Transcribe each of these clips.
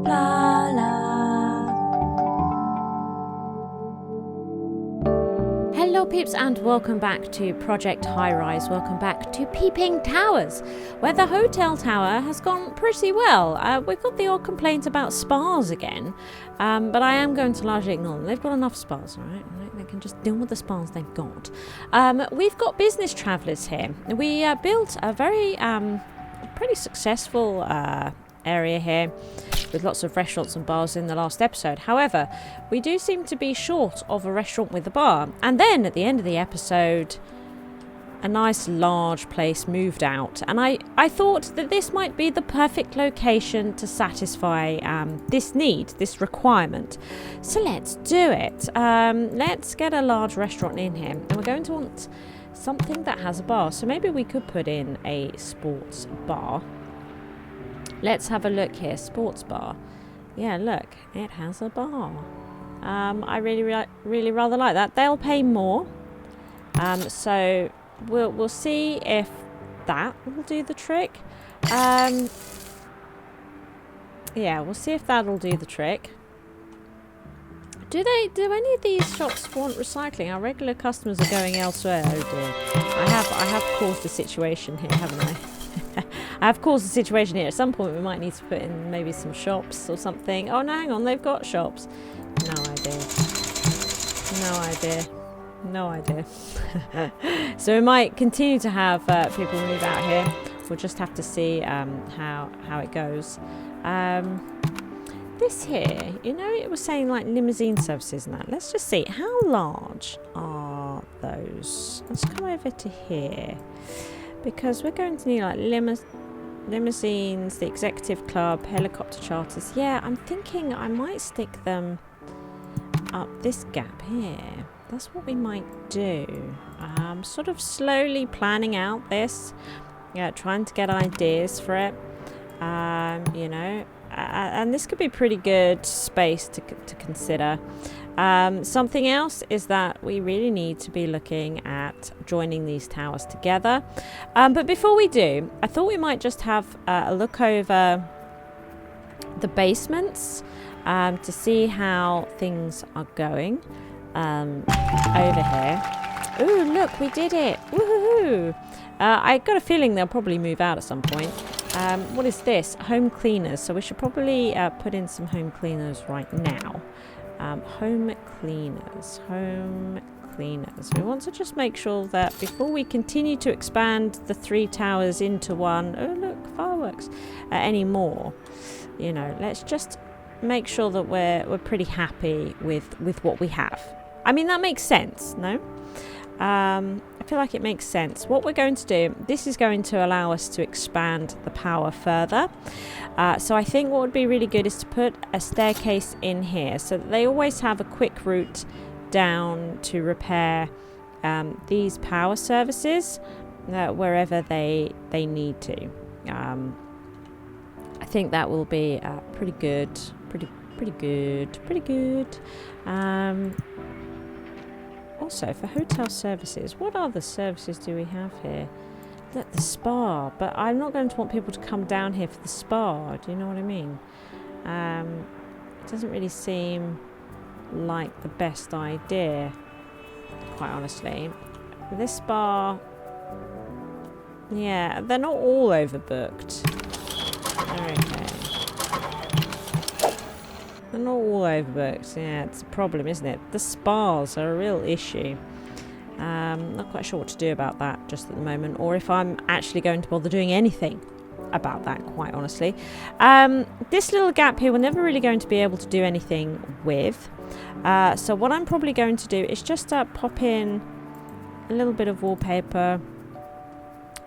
Blarla. Hello peeps and welcome back to Project Highrise. Welcome back to Peeping Towers, where the hotel tower has gone pretty well. We've got the odd complaint about spas again, but I am going to largely ignore them. They've got enough spas, alright? They can just deal with the spas they've got. We've got business travellers here. We built a very pretty successful area here with lots of restaurants and bars in the last episode. However, we do seem to be short of a restaurant with a bar. And then at the end of the episode, a nice large place moved out. And I thought that this might be the perfect location to satisfy this need, this requirement. So let's do it. Let's get a large restaurant in here. And we're going to want something that has a bar. So maybe we could put in a sports bar. Let's have a look here. Sports bar. Yeah, look. It has a bar. I really rather like that. They'll pay more. So we'll see if that will do the trick. Yeah, we'll see if that'll do the trick. Do any of these shops want recycling? Our regular customers are going elsewhere. Oh dear. I have caused a situation here, haven't I? I have caused a situation here. At some point we might need to put in maybe some shops or something. Oh no, hang on, they've got shops. No idea. So we might continue to have people move out here. We'll just have to see how it goes. This here, you know, it was saying like limousine services and that. Let's just see, how large are those? Let's come over to here. Because we're going to need like limousines, the executive club, helicopter charters. Yeah, I'm thinking I might stick them up this gap here. That's what we might do. Sort of slowly planning out this. Yeah, trying to get ideas for it. You know, and this could be pretty good space to consider. Something else is that we really need to be looking at joining these towers together. But before we do, I thought we might just have a look over the basements to see how things are going over here. Ooh, look, we did it. Woohoo! I got a feeling they'll probably move out at some point. What is this? Home cleaners. So we should probably put in some home cleaners right now. Home cleaners. We want to just make sure that before we continue to expand the 3 towers into one, oh look, fireworks, anymore, you know, let's just make sure that we're pretty happy with what we have. I mean, that makes sense, no? I feel like it makes sense. What we're going to do, this is going to allow us to expand the power further. So I think what would be really good is to put a staircase in here so that they always have a quick route down to repair these power services wherever they need to. I think that will be pretty good. Pretty good. Also, for hotel services, what other services do we have here? Look, the spa, but I'm not going to want people to come down here for the spa. Do you know what I mean? It doesn't really seem like the best idea, quite honestly. This spa, yeah, they're not all overbooked. Okay. They're not all overbooked. Yeah, it's a problem, isn't it? The spas are a real issue. Not quite sure what to do about that just at the moment, or if I'm actually going to bother doing anything about that, quite honestly. This little gap here, we're never really going to be able to do anything with. So what I'm probably going to do is just pop in a little bit of wallpaper,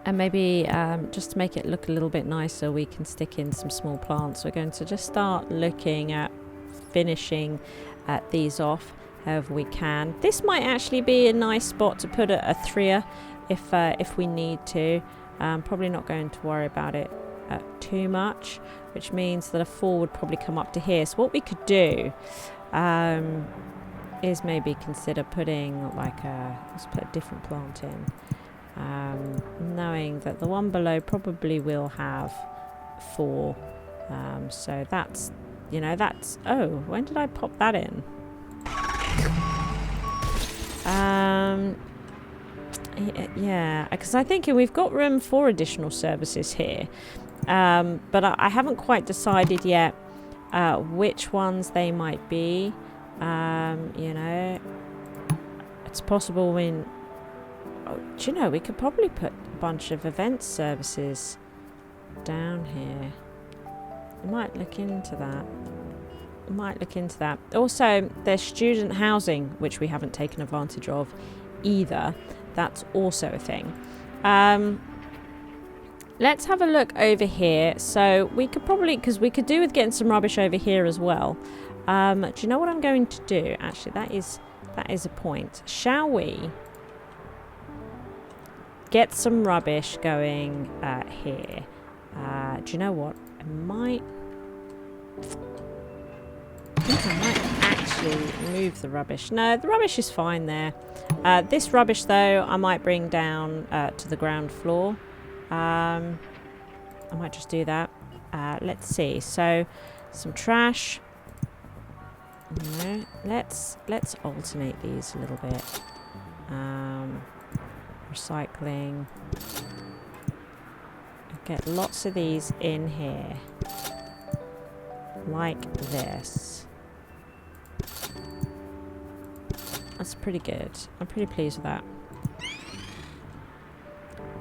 and maybe just to make it look a little bit nicer, we can stick in some small plants. We're going to just start looking at finishing these off however we can. This might actually be a nice spot to put a 3er if we need to. Probably not going to worry about it too much, which means that a 4 would probably come up to here. So what we could do is maybe consider putting like let's put a different plant in, knowing that the one below probably will have 4. So that's, you know, that's... Oh, when did I pop that in? Yeah, because I think we've got room for additional services here. But I haven't quite decided yet which ones they might be. You know, it's possible when... Oh, do you know, we could probably put a bunch of event services down here. I might look into that. Also, there's student housing, which we haven't taken advantage of either. That's also a thing. Let's have a look over here. So we could probably, because we could do with getting some rubbish over here as well. Do you know what I'm going to do? Actually, that is a point. Shall we get some rubbish going here? Do you know what? I think I might actually move the rubbish. No, the rubbish is fine there. This rubbish, though, I might bring down to the ground floor. I might just do that. Let's see. So, some trash. No, let's alternate these a little bit. Recycling. Get lots of these in here. Like this. That's pretty good. I'm pretty pleased with that.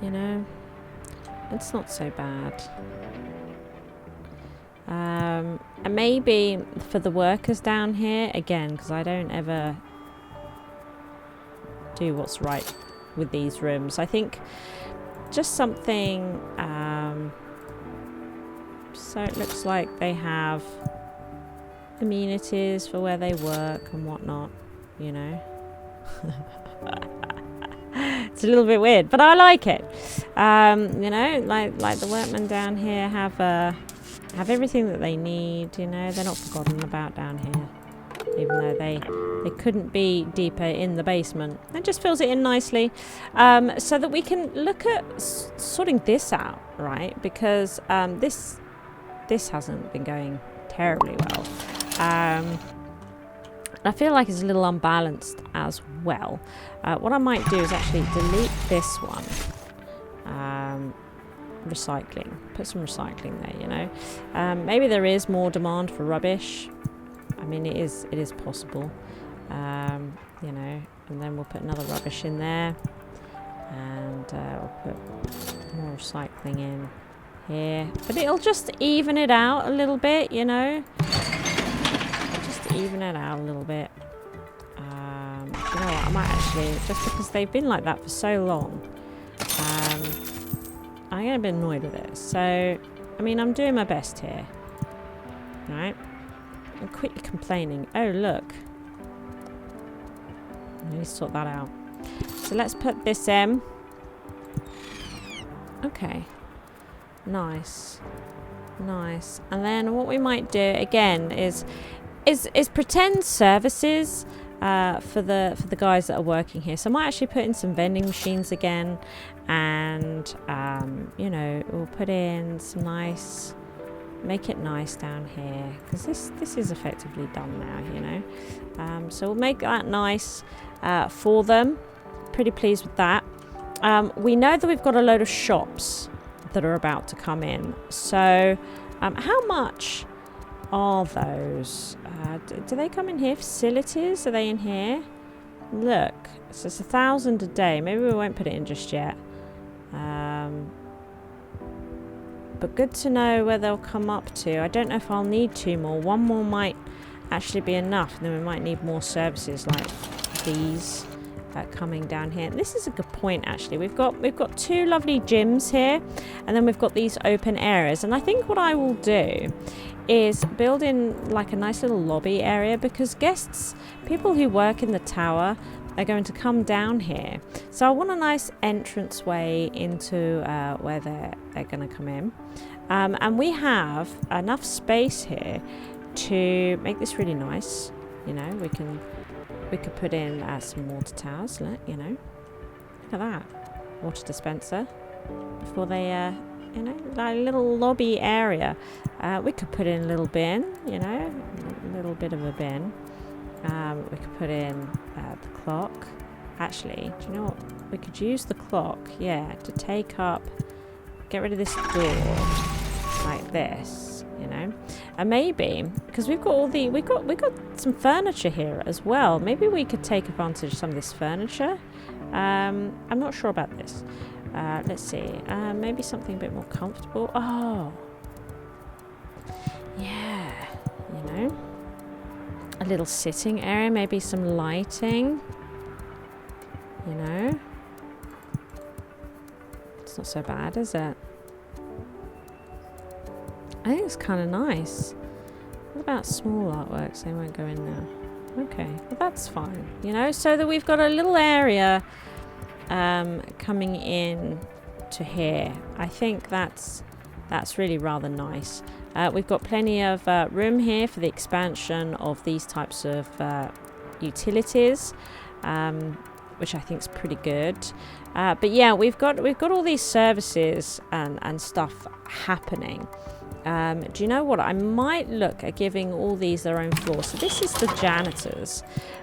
You know, it's not so bad. And maybe for the workers down here, again, because I don't ever do what's right with these rooms. I think just something, so it looks like they have amenities for where they work and whatnot, you know. It's a little bit weird, but I like it. You know, like the workmen down here have everything that they need, you know. They're not forgotten about down here, even though they couldn't be deeper in the basement. It just fills it in nicely, so that we can look at sorting this out, right? Because this hasn't been going terribly well. I feel like it's a little unbalanced as well. What I might do is actually delete this one. Recycling. Put some recycling there, you know. Maybe there is more demand for rubbish. I mean, it is possible. You know, and then we'll put another rubbish in there. And we'll put more recycling in here. But it'll just even it out a little bit, you know. Even it out a little bit. You know what, I might actually, just because they've been like that for so long, I get a bit annoyed with it. So, I mean, I'm doing my best here. Right? I'm quickly complaining. Oh, look. I need to sort that out. So let's put this in. Okay. Nice. Nice. And then what we might do, again, is pretend services for the guys that are working here. So I might actually put in some vending machines again, and you know, we'll put in some nice, make it nice down here, because this is effectively done now, you know. So we'll make that nice for them. Pretty pleased with that. We know that we've got a load of shops that are about to come in. So how much are those? Do they come in here? Facilities, are they in here? Look, so it's 1,000 a day. Maybe we won't put it in just yet. But good to know where they'll come up to. I don't know if I'll need 2 more. 1 more might actually be enough, and then we might need more services like these coming down here. And this is a good point, actually. We've got 2 lovely gyms here, and then we've got these open areas. And I think what I will do is build in like a nice little lobby area, because guests, people who work in the tower, are going to come down here. So I want a nice entranceway into where they're going to come in. And we have enough space here to make this really nice. You know, we could put in some water towers, you know. Look at that. Water dispenser. Before they you know, like a little lobby area. We could put in a little bin, you know, a little bit of a bin. We could put in the clock. Actually, do you know what? We could use the clock, yeah, to take up, get rid of this door like this, you know. And maybe, because we've got all the, we got some furniture here as well. Maybe we could take advantage of some of this furniture. I'm not sure about this. Let's see. Maybe something a bit more comfortable. Oh, yeah, you know, a little sitting area, maybe some lighting, you know. It's not so bad, is it? I think it's kind of nice. What about small artworks? They won't go in there. Okay, well that's fine, you know, so that we've got a little area coming in to here. I think that's really rather nice. We've got plenty of room here for the expansion of these types of utilities, which I think is pretty good. But yeah, we've got all these services and stuff happening. Do you know what? I might look at giving all these their own floor. So this is the janitors.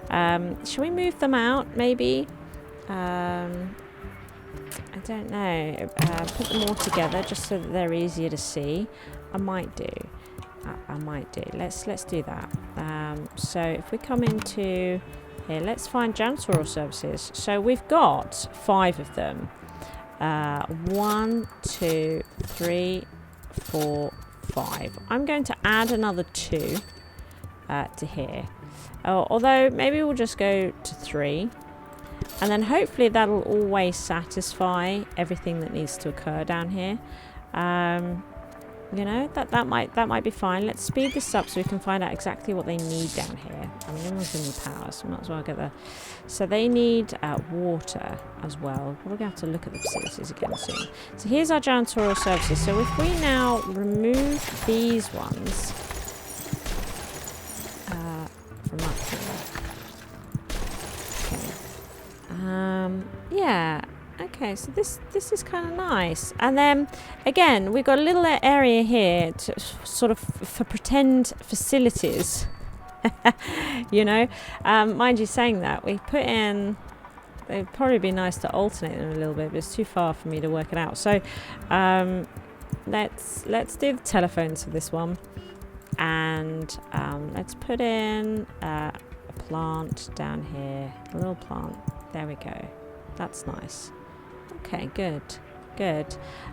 Shall we move them out, maybe? I don't know. Put them all together just so that they're easier to see. I might do. I might do. Let's do that. So if we come into here, let's find janitorial services. So we've got 5 of them. 1, 2, 3, 4, 5. I'm going to add another 2 to here. Although maybe we'll just go to 3. And then hopefully that'll always satisfy everything that needs to occur down here. You know, that might be fine. Let's speed this up so we can find out exactly what they need down here. I mean, everyone's going to need power, so might as well get there. So they need water as well. We're going to have to look at the facilities again soon. So here's our janitorial services. So if we now remove these ones from up here. Okay. Yeah. Okay, so this is kind of nice. And then, again, we've got a little area here to sort of for pretend facilities. You know? Mind you saying that, we put in... It'd probably be nice to alternate them a little bit, but it's too far for me to work it out. So, let's do the telephones for this one. And let's put in a plant down here. A little plant. There we go. That's nice. Okay, good.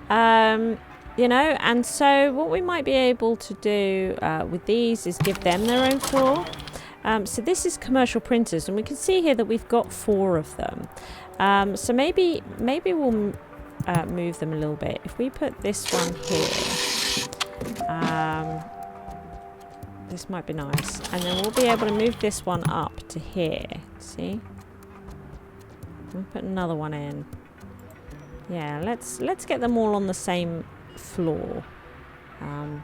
You know, and so what we might be able to do with these is give them their own floor. So this is commercial printers, and we can see here that we've got 4 of them. So maybe we'll move them a little bit. If we put this one here, this might be nice, and then we'll be able to move this one up to here. See? We'll put another one in. Yeah, let's get them all on the same floor. I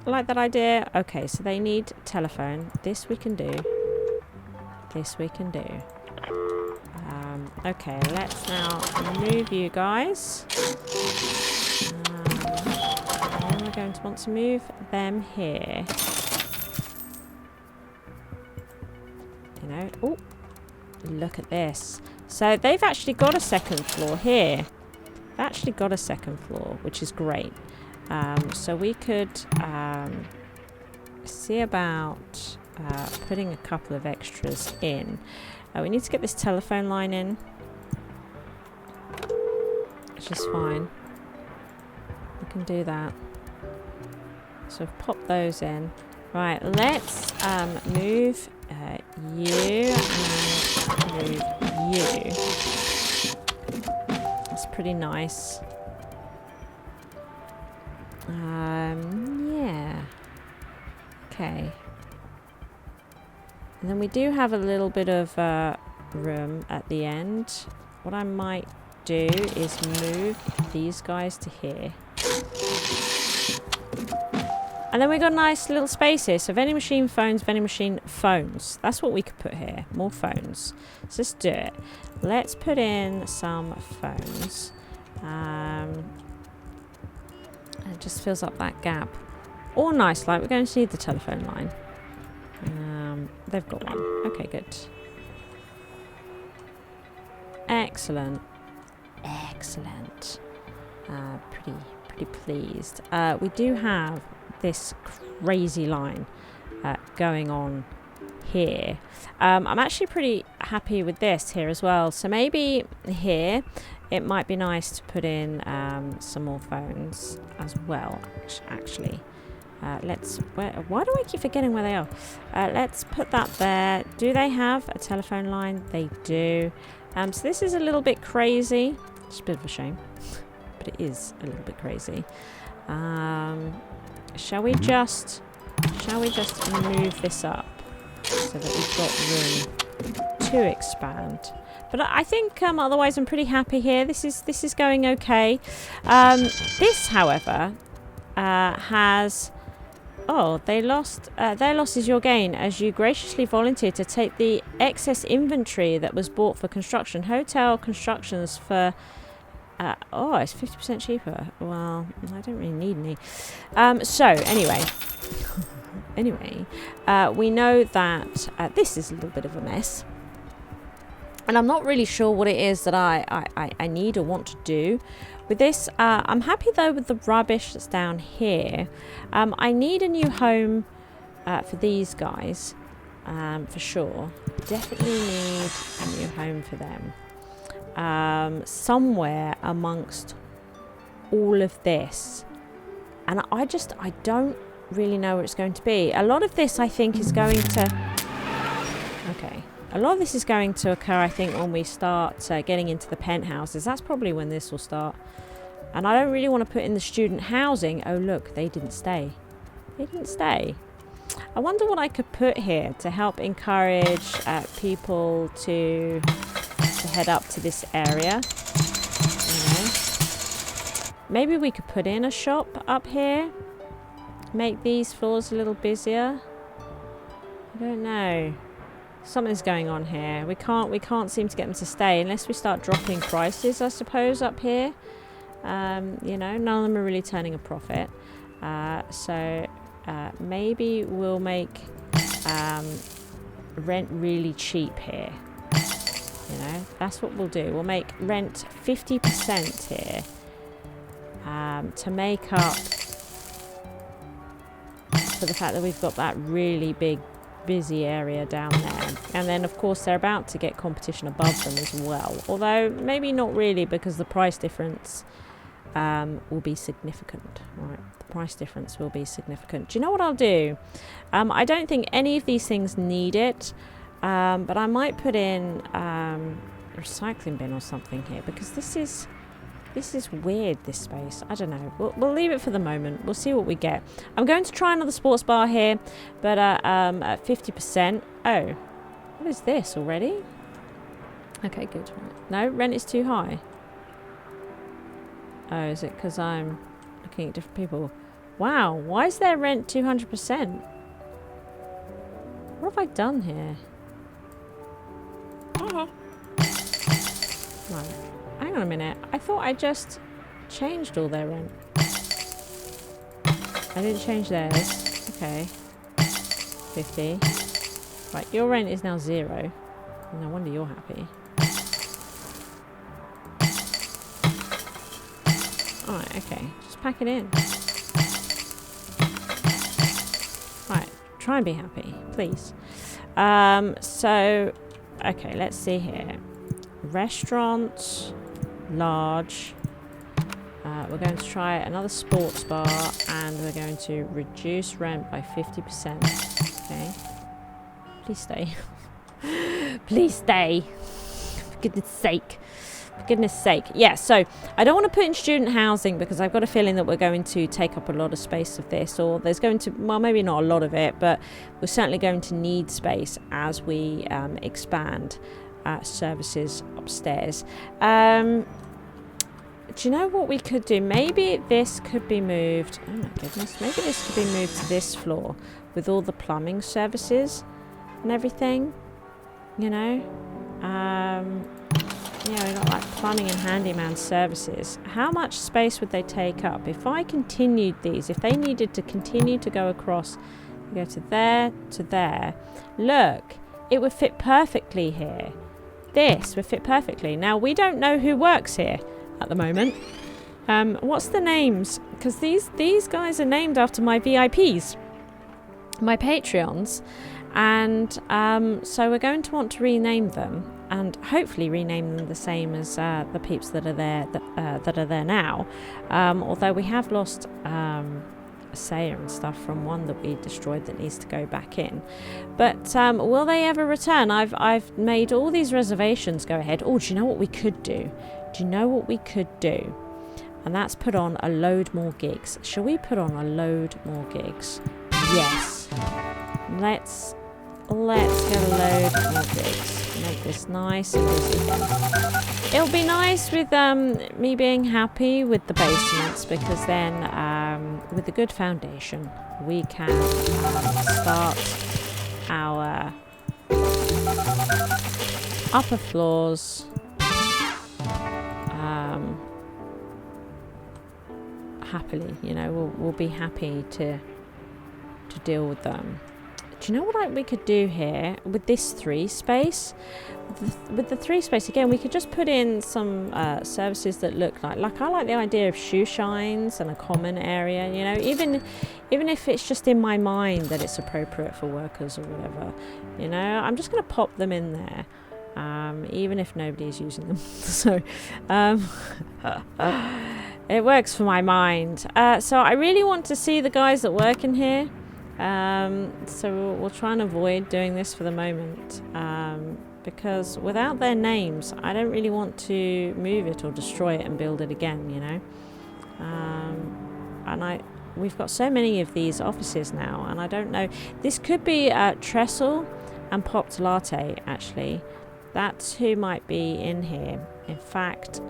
like that idea. Okay, so they need telephone. This we can do. This we can do. Okay, let's now move you guys. And then we're going to want to move them here. You know, oh, look at this. So they've actually got a second floor here. They've actually got a second floor, which is great. So we could see about putting a couple of extras in. We need to get this telephone line in, which is fine. We can do that. So pop those in. Right, let's move you and move you. That's pretty nice. Yeah. Okay. And then we do have a little bit of room at the end. What I might do is move these guys to here. And then we got a nice little space here. So vending machine phones, vending machine phones. That's what we could put here. More phones. So let's do it. Let's put in some phones. just fills up that gap. Or nice light. We're going to need the telephone line. They've got one. Okay, good. Excellent. Excellent. Pretty pleased. We do have this crazy line going on here. I'm actually pretty happy with this here as well. So maybe here it might be nice to put in some more phones as well. Actually, why do I keep forgetting where they are? Let's put that there. Do they have a telephone line? They do. So this is a little bit crazy. It's a bit of a shame, but it is a little bit crazy. Shall we just move this up so that we've got room to expand? But I think otherwise I'm pretty happy here. This is going okay. This, however, has their loss is your gain, as you graciously volunteered to take the excess inventory that was bought for construction. Hotel constructions for it's 50% cheaper. Well, I don't really need any. So anyway, we know that this is a little bit of a mess, and I'm not really sure what it is that I need or want to do with this. I'm happy though with the rubbish that's down here. I need a new home for these guys, for sure. Definitely need a new home for them. Somewhere amongst all of this, and I don't really know where it's going to be. A lot of this I think is going to a lot of this is going to occur, I think, when we start getting into the penthouses. That's probably when this will start. And I don't really want to put in the student housing. Oh look, they didn't stay. I wonder what I could put here to help encourage people to head up to this area. Maybe we could put in a shop up here. Make these floors a little busier. I don't know. Something's going on here. We can't seem to get them to stay unless we start dropping prices, I suppose, up here. None of them are really turning a profit. So maybe we'll make rent really cheap here. That's what we'll do. We'll make rent 50% here to make up for the fact that we've got that really big busy area down there. And then of course they're about to get competition above them as well, although maybe not really, because the price difference will be significant. Right, the price difference will be significant. Do you know what I'll do? I don't think any of these things need it, but I might put in a recycling bin or something here, because this is weird, this space. I don't know. We'll leave it for the moment. We'll see what we get. I'm going to try another sports bar here, but at 50%. Oh, what is this already? Okay, good. Right. No, rent is too high. Oh, is it because I'm looking at different people? Wow, why is their rent 200%? What have I done here? Right. Hang on a minute. I thought I just changed all their rent. I didn't change theirs. Okay. 50. Right, your rent is now 0. No wonder you're happy. Alright, okay. Just pack it in. Right, try and be happy, please. So, okay, let's see here. Restaurant, large. We're going to try another sports bar, and we're going to reduce rent by 50%. Okay. Please stay. Please stay. For goodness sake. For goodness sake. Yeah, so I don't want to put in student housing because I've got a feeling that we're going to take up a lot of space of this, or there's going to, well, maybe not a lot of it, but we're certainly going to need space as we expand services upstairs. Do you know what we could do? Maybe this could be moved. Oh my goodness. Maybe this could be moved to this floor with all the plumbing services and everything. You know? Yeah, we got like plumbing and handyman services. How much space would they take up if I continued these? If they needed to continue to go across, go to there. Look, it would fit perfectly here. This would fit perfectly. Now, we don't know who works here at the moment. What's the names? Because these guys are named after my VIPs, my Patreons. And so we're going to want to rename them, and hopefully rename them the same as the peeps that are there now. Although we have lost Saya and stuff from one that we destroyed that needs to go back in. But will they ever return? I've made all these reservations go ahead. Oh, do you know what we could do? Do you know what we could do? And that's put on a load more gigs. Shall we put on a load more gigs? Yes. Let's get a load more gigs. Make this nice and busy again. It'll be nice with me being happy with the basements, because then with a good foundation we can start our upper floors happily. You know, we'll be happy to deal with them. Do you know what we could do here with this 3 space? With the 3 space, again, we could just put in some services that look like I like the idea of shoe shines and a common area, you know, even if it's just in my mind that it's appropriate for workers or whatever, you know, I'm just going to pop them in there, even if nobody's using them. So, it works for my mind. So I really want to see the guys that work in here. So we'll try and avoid doing this for the moment, because without their names I don't really want to move it or destroy it and build it again, you know. And we've got so many of these offices now, and I don't know, this could be Trestle and Popped Latte. Actually, that's who might be in here. In fact,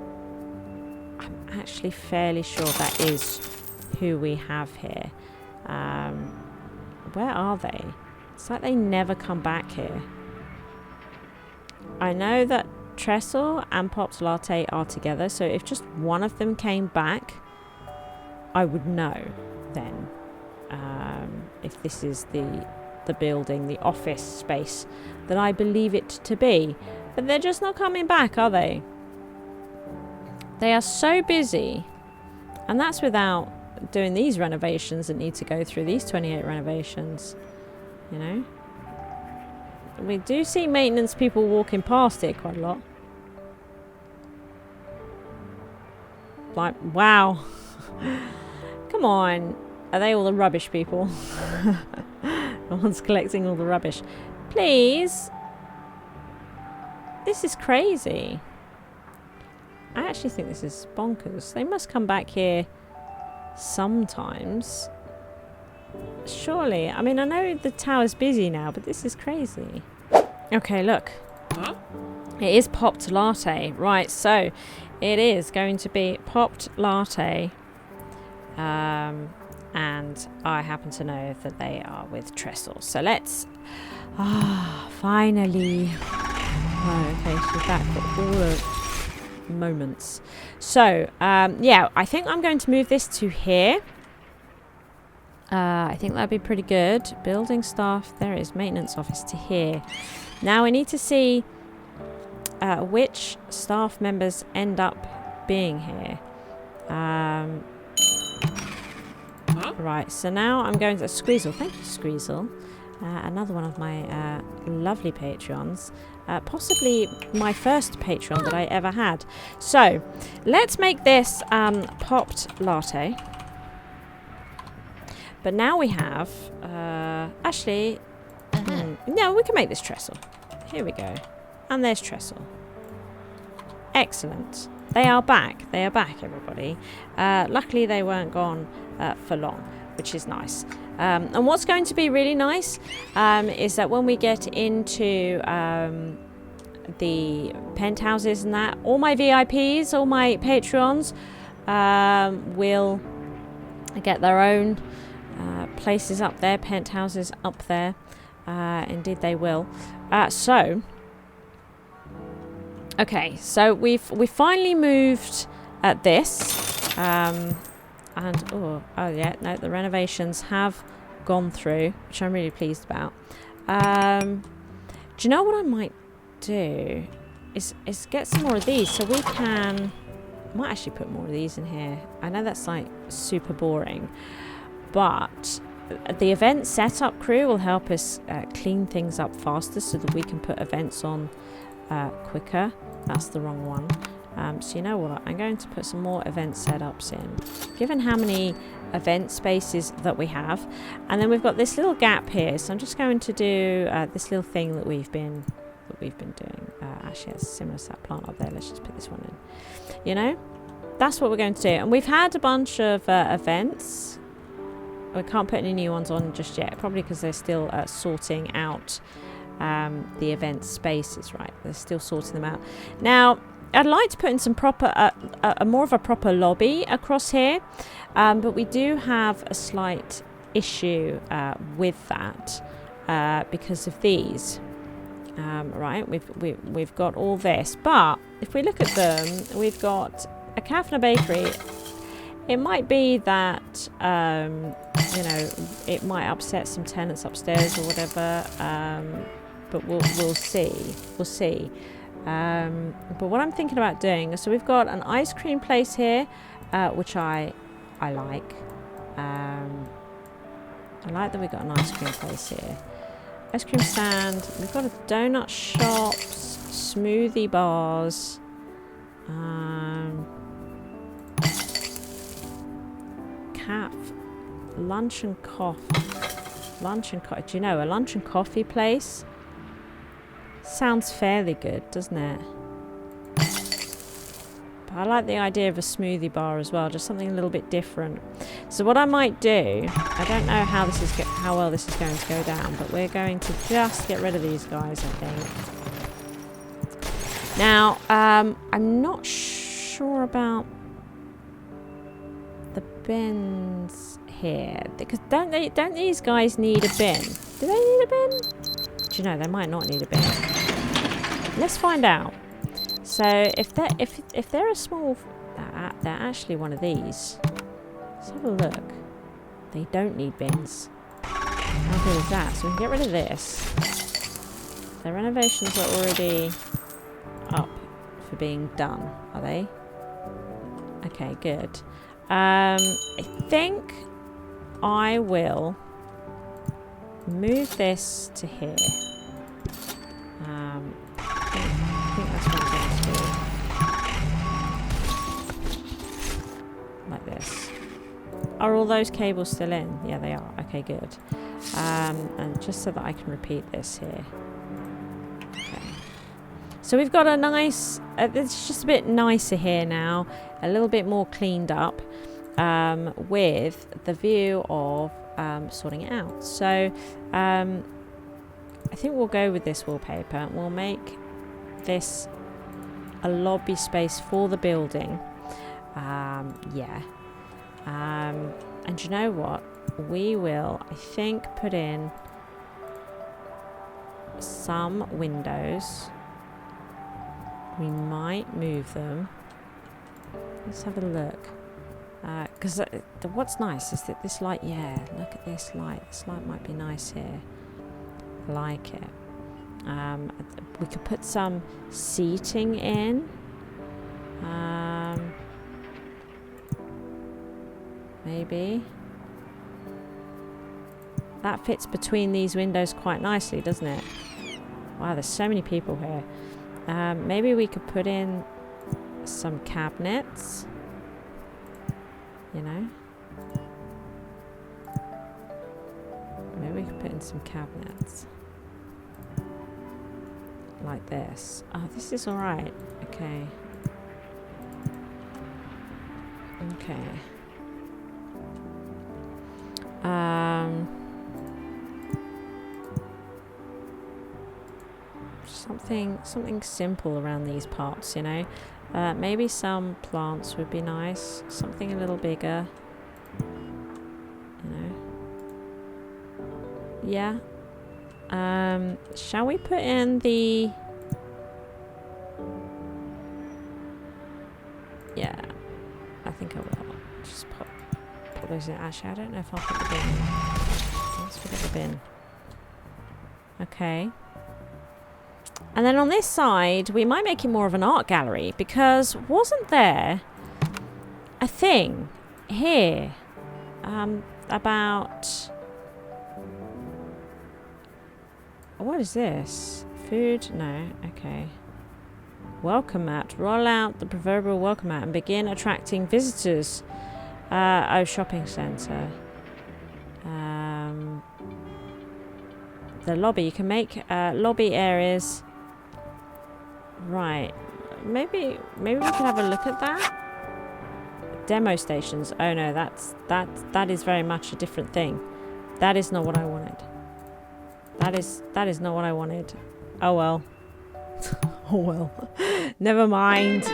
I'm actually fairly sure that is who we have here. Where are they? It's like they never come back here. I know that Trestle and Popped Latte are together, so if just one of them came back, I would know then if this is the building, the office space that I believe it to be. But they're just not coming back, are they? They are so busy, and that's without doing these renovations that need to go through, these 28 renovations, you know. We do see maintenance people walking past it quite a lot. Like, wow. Come on. Are they all the rubbish people? The ones collecting all the rubbish. Please. This is crazy. I actually think this is bonkers. They must come back here sometimes. Surely. I mean, I know the tower's busy now, but this is crazy. Okay, look. Huh? It is Popped Latte. Right, so it is going to be Popped Latte. And I happen to know that they are with Trestle. So let's... finally. Oh, okay, she's back for all the moments. So, yeah, I think I'm going to move this to here. I think that'd be pretty good. Building staff, there is maintenance office to here. Now I need to see which staff members end up being here. Right, so now I'm going to Squeezel. Thank you, Squeezel. Another one of my lovely Patreons. Possibly my first Patreon that I ever had. So, let's make this Popped Latte. But now we have... actually... no, we can make this Trestle. Here we go. And there's Trestle. Excellent. They are back. They are back, everybody. Luckily, they weren't gone for long, which is nice. And what's going to be really nice is that when we get into the penthouses and that, all my VIPs, all my Patreons will get their own places up there, penthouses up there. Indeed they will. So Okay, so we finally moved at this, and oh yeah, no, the renovations have gone through, which I'm really pleased about. Do you know what I might do? Is get some more of these so we can. I might actually put more of these in here. I know that's like super boring, but the event setup crew will help us clean things up faster so that we can put events on quicker. That's the wrong one. So you know what? I'm going to put some more event setups in, given how many event spaces that we have. And then we've got this little gap here. So I'm just going to do this little thing that we've been doing. Actually, it's similar to that plant up there. Let's just put this one in. You know, that's what we're going to do. And we've had a bunch of events. We can't put any new ones on just yet, probably because they're still sorting out the event spaces, right? They're still sorting them out. Now, I'd like to put in some proper, more of a proper lobby across here, but we do have a slight issue with that because of these. Right, we've got all this, but if we look at them, we've got a cafe and a bakery. It might be that you know, it might upset some tenants upstairs or whatever, but we'll see. We'll see. But what I'm thinking about doing, so we've got an ice cream place here, which I like. I like that we've got an ice cream place here. Ice cream stand. We've got a donut shop, smoothie bars. Lunch and coffee. Do you know, a lunch and coffee place sounds fairly good, doesn't it? But I like the idea of a smoothie bar as well, just something a little bit different. So what I might do, I don't know how well this is going to go down, but we're going to just get rid of these guys, I think. Now, I'm not sure about the bins here, because don't these guys need a bin? Do they need a bin? Do you know, they might not need a bin. Let's find out. So if they're a small, they're actually one of these. Let's have a look. They don't need bins. How good is that? So we can get rid of this. The renovations are already up for being done, are they? Okay, good. I think I will move this to here. I think that's what I'm going to do. Like this. Are all those cables still in? Yeah, they are. Okay, good. And just so that I can repeat this here. Okay. So we've got a nice... it's just a bit nicer here now. A little bit more cleaned up. With the view of sorting it out. So I think we'll go with this wallpaper. We'll make this a lobby space for the building. Yeah. And you know what? We will, I think, put in some windows. We might move them. Let's have a look. Because what's nice is that this light, yeah, look at this light. This light might be nice here. I like it. We could put some seating in. Maybe. That fits between these windows quite nicely, doesn't it? Wow, there's so many people here. Maybe we could put in some cabinets. You know? Maybe we could put in some cabinets. Like this. Oh, this is alright. Okay. Okay. Something simple around these parts, you know. Maybe some plants would be nice. Something a little bigger. You know. Yeah. Shall we put in the... those in. Actually, I don't know if I'll put the bin in. Let's put the bin. Okay. And then on this side, we might make it more of an art gallery, because wasn't there a thing here about... What is this? Food? No. Okay. Welcome mat. Roll out the proverbial welcome mat and begin attracting visitors. Shopping centre. The lobby. You can make lobby areas. Right. Maybe we can have a look at that. Demo stations. Oh no, that is very much a different thing. That is not what I wanted. That is not what I wanted. Oh well. Oh well. Never mind.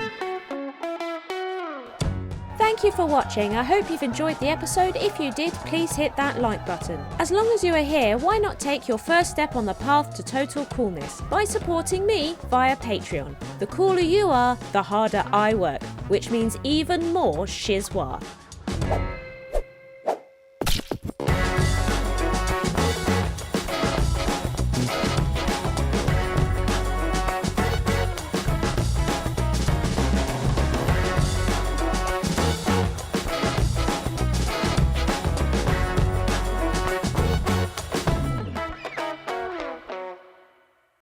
Thank you for watching. I hope you've enjoyed the episode. If you did, please hit that like button. As long as you are here, why not take your first step on the path to total coolness by supporting me via Patreon. The cooler you are, the harder I work, which means even more shizwa.